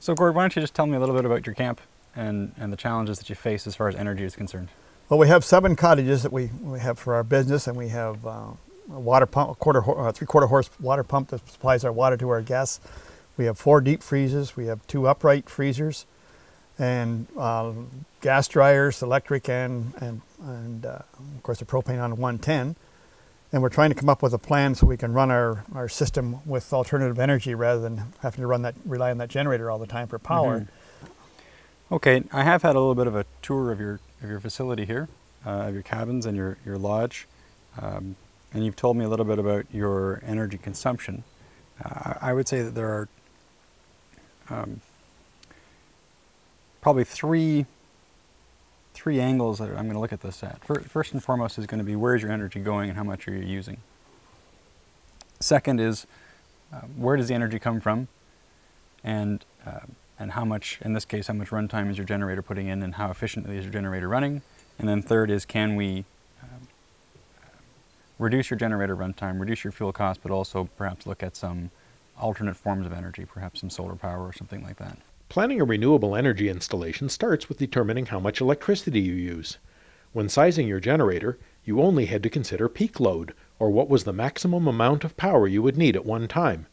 So Gord, why don't you just tell me a little bit about your camp and the challenges that you face as far as energy is concerned? Well, we have 7 cottages that we have for our business, and we have a water pump, a 3/4 horse water pump that supplies our water to our guests. We have 4 deep freezers. We have 2 upright freezers, and gas dryers, electric, and of course the propane on 110. And we're trying to come up with a plan so we can run our system with alternative energy rather than having to rely on that generator all the time for power. Mm-hmm. Okay, I have had a little bit of a tour of your facility here, of your cabins and your lodge, and you've told me a little bit about your energy consumption. I would say that there are probably three angles that I'm going to look at this at. First and foremost is going to be where's your energy going and how much are you using. Second is where does the energy come from, and how much, in this case, how much runtime is your generator putting in and how efficiently is your generator running. And then third is, can we reduce your generator runtime, reduce your fuel cost, but also perhaps look at some alternate forms of energy, perhaps some solar power or something like that. Planning a renewable energy installation starts with determining how much electricity you use. When sizing your generator, you only had to consider peak load, or what was the maximum amount of power you would need at one time.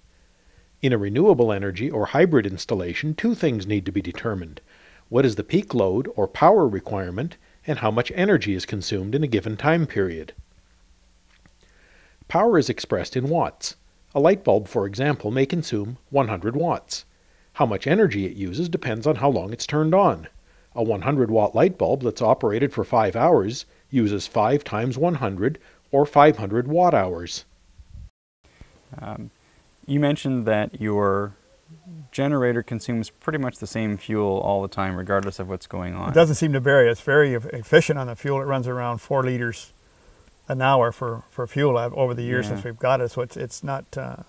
In a renewable energy or hybrid installation, 2 things need to be determined. What is the peak load or power requirement, and how much energy is consumed in a given time period. Power is expressed in watts. A light bulb, for example, may consume 100 watts. How much energy it uses depends on how long it's turned on. A 100-watt light bulb that's operated for 5 hours uses 5 times 100, or 500 watt-hours. You mentioned that your generator consumes pretty much the same fuel all the time, regardless of what's going on. It doesn't seem to vary. It's very efficient on the fuel. It runs around 4 liters an hour for fuel over the years since we've got it. So it's not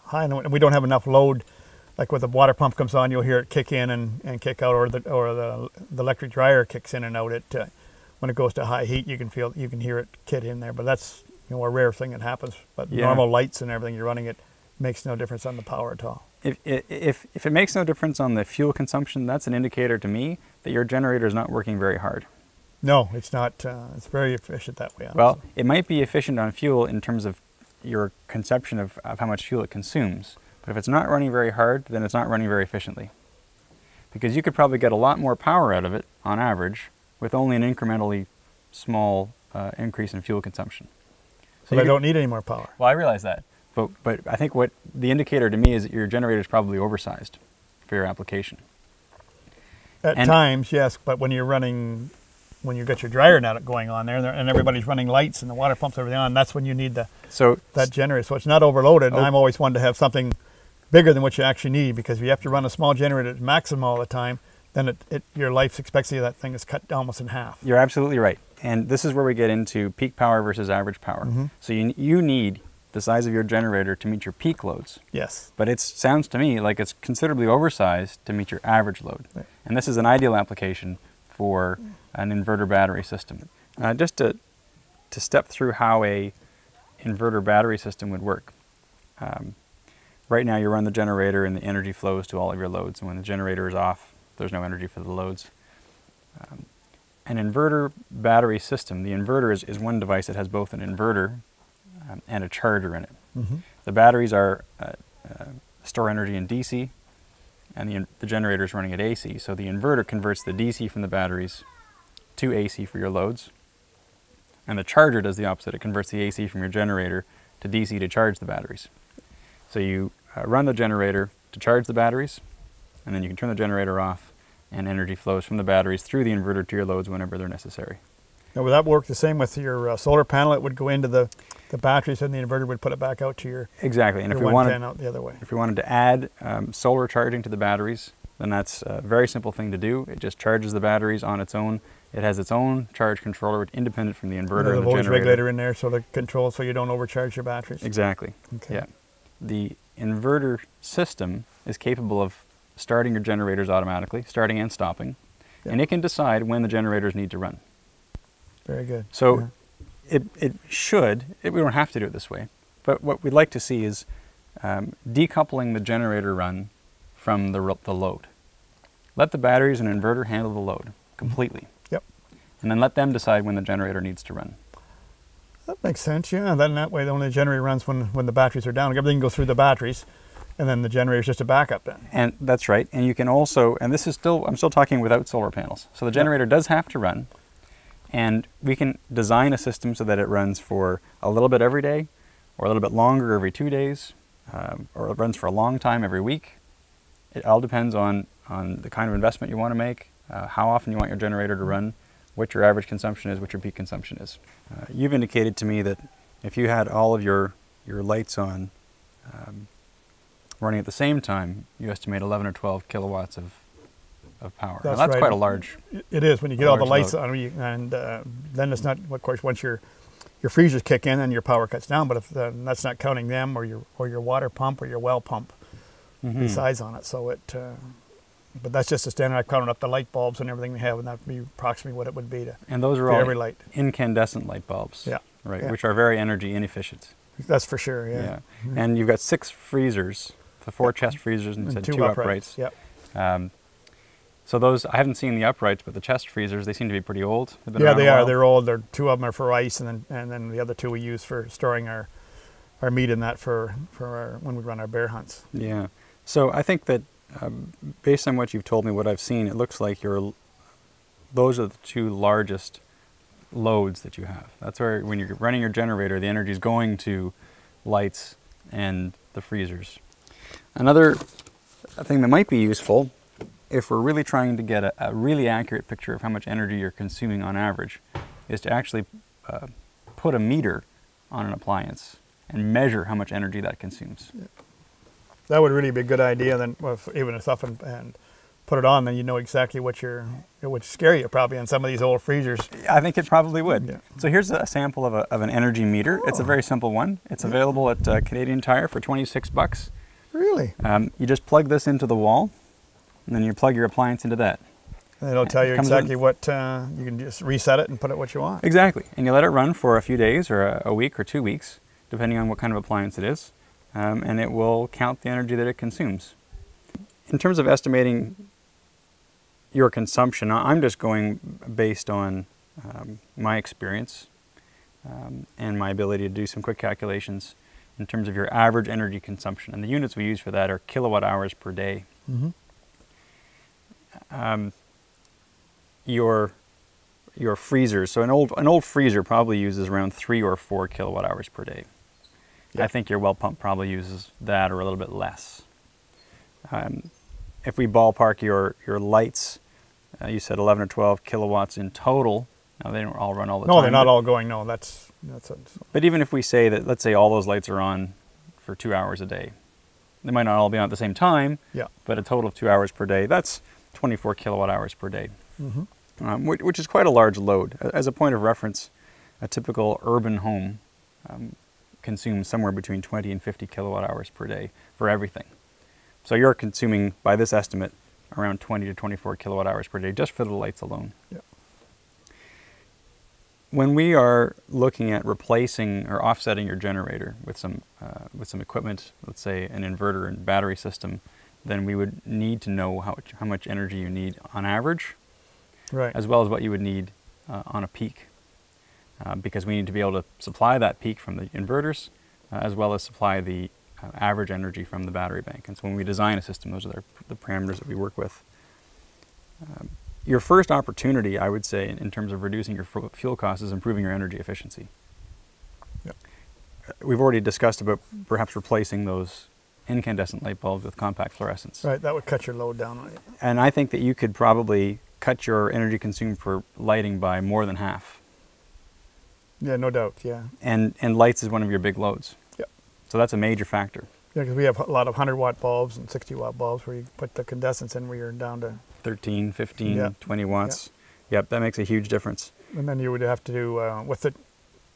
high, and we don't have enough load. Like when the water pump comes on, you'll hear it kick in and kick out, or the electric dryer kicks in and out. When it goes to high heat, you can hear it kit in there. But that's a rare thing that happens. But normal lights and everything you're running, it makes no difference on the power at all. If it makes no difference on the fuel consumption, that's an indicator to me that your generator is not working very hard. No, it's not. It's very efficient that way. Well, it might be efficient on fuel in terms of your conception of how much fuel it consumes. But if it's not running very hard, then it's not running very efficiently. Because you could probably get a lot more power out of it, on average, with only an incrementally small increase in fuel consumption. So they don't need any more power. Well, I realize that. But I think what the indicator to me is that your generator is probably oversized for your application. At times, yes, but when you've got your dryer now going on there, and everybody's running lights and the water pumps everything on, that's when you need that generator. So it's not overloaded, and I'm always one to have something bigger than what you actually need, because if you have to run a small generator at maximum all the time, then your life expectancy of that thing is cut almost in half. You're absolutely right. And this is where we get into peak power versus average power. Mm-hmm. So you need the size of your generator to meet your peak loads. Yes. But it sounds to me like it's considerably oversized to meet your average load. Right. And this is an ideal application for an inverter battery system. Just to step through how a inverter battery system would work. Right now you run the generator and the energy flows to all of your loads, and when the generator is off, there's no energy for the loads. An inverter battery system, the inverter is one device that has both an inverter and a charger in it. Mm-hmm. The batteries store energy in DC, and the generator is running at AC. So the inverter converts the DC from the batteries to AC for your loads, and the charger does the opposite. It converts the AC from your generator to DC to charge the batteries. So you run the generator to charge the batteries, and then you can turn the generator off, and energy flows from the batteries through the inverter to your loads whenever they're necessary. Now, would that work the same with your solar panel? It would go into the batteries, and the inverter would put it back out to your exactly. And if we wanted out the other way. If we wanted to add solar charging to the batteries, then that's a very simple thing to do. It just charges the batteries on its own. It has its own charge controller, independent from the inverter and the voltage generator. Regulator in there, so the control, so you don't overcharge your batteries. Exactly. Okay. Yeah. The inverter system is capable of starting your generators automatically, starting and stopping, and it can decide when the generators need to run. Very good. So it should, we don't have to do it this way, but what we'd like to see is decoupling the generator run from the load. Let the batteries and inverter handle the load completely. Yep. And then let them decide when the generator needs to run. That makes sense, yeah. Then that way, only the generator runs when the batteries are down. Everything goes through the batteries, and then the generator is just a backup then. And that's right. And you can also, and this is still, I'm still talking without solar panels. So the generator does have to run, and we can design a system so that it runs for a little bit every day, or a little bit longer every 2 days, or it runs for a long time every week. It all depends on the kind of investment you want to make, how often you want your generator to run, what your average consumption is, what your peak consumption is. You've indicated to me that if you had all of your lights on running at the same time, you estimate 11 or 12 kilowatts of power. That's right. Quite a large. It is when you get all the lights load. on, and then it's not. Of course, once your freezers kick in, and your power cuts down. But if that's not counting them or your water pump or your well pump besides on it. So it. But that's just a standard. I've counted up the light bulbs and everything we have, and that would be approximately what it would be and those are for all every light. Incandescent light bulbs. Yeah. Right. Yeah. Which are very energy inefficient. That's for sure. Yeah. And you've got 6 freezers, the 4 chest freezers and 2 uprights. Yeah. So those, I haven't seen the uprights, but the chest freezers, they seem to be pretty old. Yeah, they are. They're old. 2 of them are for ice, and then the other 2 we use for storing our meat in that for when we run our bear hunts. Yeah. So I think that based on what you've told me, what I've seen, it looks like those are the 2 largest loads that you have. That's where, when you're running your generator, the energy is going to lights and the freezers. Another thing that might be useful, if we're really trying to get a really accurate picture of how much energy you're consuming on average, is to actually put a meter on an appliance and measure how much energy that consumes. Yeah. That would really be a good idea. Then, even if up and put it on, then you know exactly it would scare you probably on some of these old freezers. I think it probably would. Yeah. So here's a sample of an energy meter. It's a very simple one. It's available at Canadian Tire for $26. Really? You just plug this into the wall, and then you plug your appliance into that. And it'll tell you exactly what, you can just reset it and put it what you want. Exactly. And you let it run for a few days or a week or 2 weeks, depending on what kind of appliance it is. And it will count the energy that it consumes. In terms of estimating your consumption, I'm just going based on my experience and my ability to do some quick calculations in terms of your average energy consumption. And the units we use for that are kilowatt hours per day. Your freezers, so an old freezer probably uses around 3 or 4 kilowatt hours per day. I think your well pump probably uses that or a little bit less. If we ballpark your lights, you said 11 or 12 kilowatts in total. Now they don't all run all the time. No, they're not all going. No, that's But even if we say that, let's say all those lights are on for 2 hours a day, they might not all be on at the same time. Yeah. But a total of 2 hours per day. That's 24 kilowatt hours per day, which is quite a large load. As a point of reference, a typical urban home consumes somewhere between 20 and 50 kilowatt hours per day for everything. So you're consuming, by this estimate, around 20 to 24 kilowatt hours per day just for the lights alone. Yeah. When we are looking at replacing or offsetting your generator with some equipment, let's say an inverter and battery system, then we would need to know how much energy you need on average, right, as well as what you would need on a peak. Because we need to be able to supply that peak from the inverters, as well as supply the average energy from the battery bank. And so when we design a system, those are the parameters that we work with. Your first opportunity, I would say, in terms of reducing your fuel costs is improving your energy efficiency. Yep. We've already discussed about perhaps replacing those incandescent light bulbs with compact fluorescents. right. That would cut your load down. Right? And I think that you could probably cut your energy consumed for lighting by more than half. Yeah, no doubt. Yeah. And lights is one of your big loads. Yep. So that's a major factor. Yeah, because we have a lot of 100-watt bulbs and 60-watt bulbs where you put the condensants in where you're down to 13, 15, 20 watts. Yep, that makes a huge difference. And then you would have to do,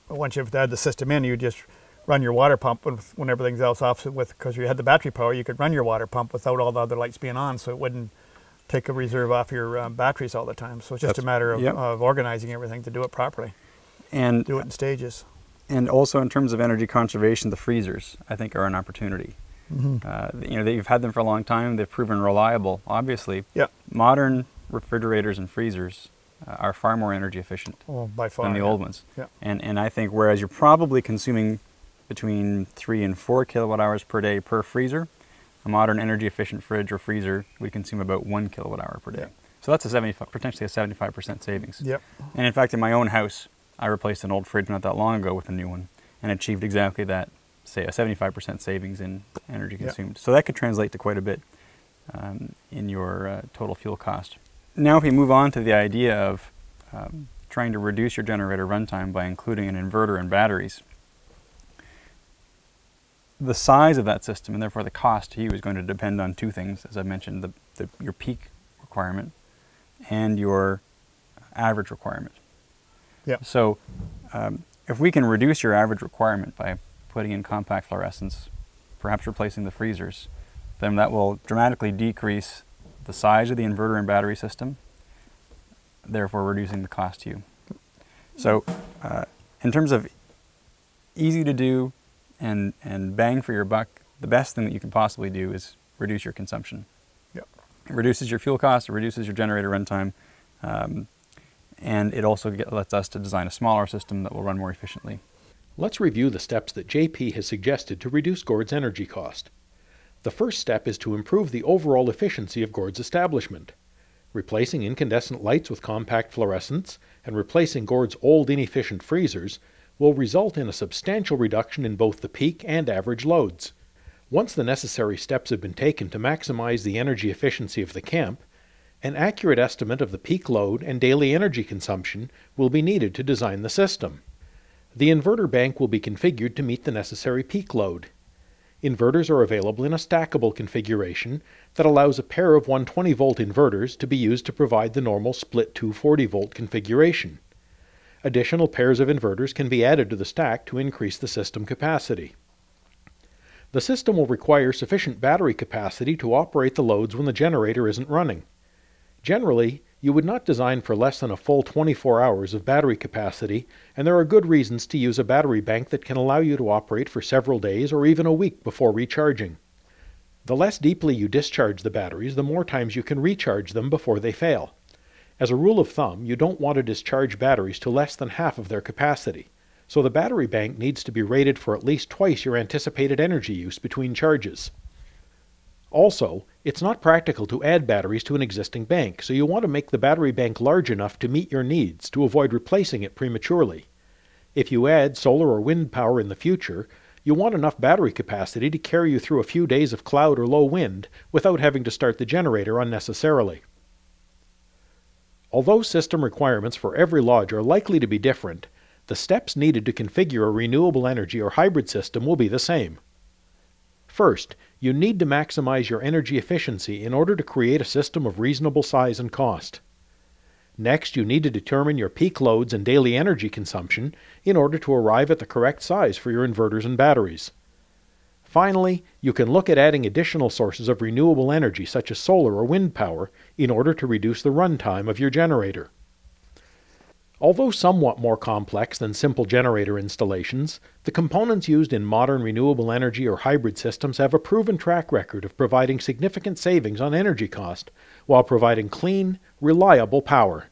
once you've had the system in, you just run your water pump when everything's else off, because you had the battery power, you could run your water pump without all the other lights being on, so it wouldn't take a reserve off your batteries all the time. So it's just a matter of organizing everything to do it properly. And do it in stages. And also in terms of energy conservation, the freezers, I think, are an opportunity. that you've had them for a long time. They've proven reliable, obviously. Yeah. Modern refrigerators and freezers are far more energy efficient By far, than the old ones. Yeah. And I think whereas you're probably consuming between 3 and 4 kilowatt hours per day per freezer, a modern energy efficient fridge or freezer would consume about 1 kilowatt hour per day. Yeah. So that's potentially a 75% savings. Yep. And in fact, in my own house, I replaced an old fridge not that long ago with a new one and achieved exactly that, say a 75% savings in energy consumed. Yeah. So that could translate to quite a bit in your total fuel cost. Now if we move on to the idea of trying to reduce your generator runtime by including an inverter and batteries, the size of that system and therefore the cost to you is going to depend on two things, as I mentioned, your peak requirement and your average requirement. Yep. So if we can reduce your average requirement by putting in compact fluorescents, perhaps replacing the freezers, then that will dramatically decrease the size of the inverter and battery system, therefore reducing the cost to you. So in terms of easy to do and bang for your buck, the best thing that you can possibly do is reduce your consumption. Yep. It reduces your fuel cost, it reduces your generator runtime, and it also lets us to design a smaller system that will run more efficiently. Let's review the steps that JP has suggested to reduce Gord's energy cost. The first step is to improve the overall efficiency of Gord's establishment. Replacing incandescent lights with compact fluorescents and replacing Gord's old inefficient freezers will result in a substantial reduction in both the peak and average loads. Once the necessary steps have been taken to maximize the energy efficiency of the camp, an accurate estimate of the peak load and daily energy consumption will be needed to design the system. The inverter bank will be configured to meet the necessary peak load. Inverters are available in a stackable configuration that allows a pair of 120-volt inverters to be used to provide the normal split 240-volt configuration. Additional pairs of inverters can be added to the stack to increase the system capacity. The system will require sufficient battery capacity to operate the loads when the generator isn't running. Generally, you would not design for less than a full 24 hours of battery capacity, and there are good reasons to use a battery bank that can allow you to operate for several days or even a week before recharging. The less deeply you discharge the batteries, the more times you can recharge them before they fail. As a rule of thumb, you don't want to discharge batteries to less than half of their capacity, so the battery bank needs to be rated for at least twice your anticipated energy use between charges. Also, it's not practical to add batteries to an existing bank, so you want to make the battery bank large enough to meet your needs to avoid replacing it prematurely. If you add solar or wind power in the future, you want enough battery capacity to carry you through a few days of cloud or low wind without having to start the generator unnecessarily. Although system requirements for every lodge are likely to be different, the steps needed to configure a renewable energy or hybrid system will be the same. First, you need to maximize your energy efficiency in order to create a system of reasonable size and cost. Next, you need to determine your peak loads and daily energy consumption in order to arrive at the correct size for your inverters and batteries. Finally, you can look at adding additional sources of renewable energy such as solar or wind power in order to reduce the runtime of your generator. Although somewhat more complex than simple generator installations, the components used in modern renewable energy or hybrid systems have a proven track record of providing significant savings on energy cost while providing clean, reliable power.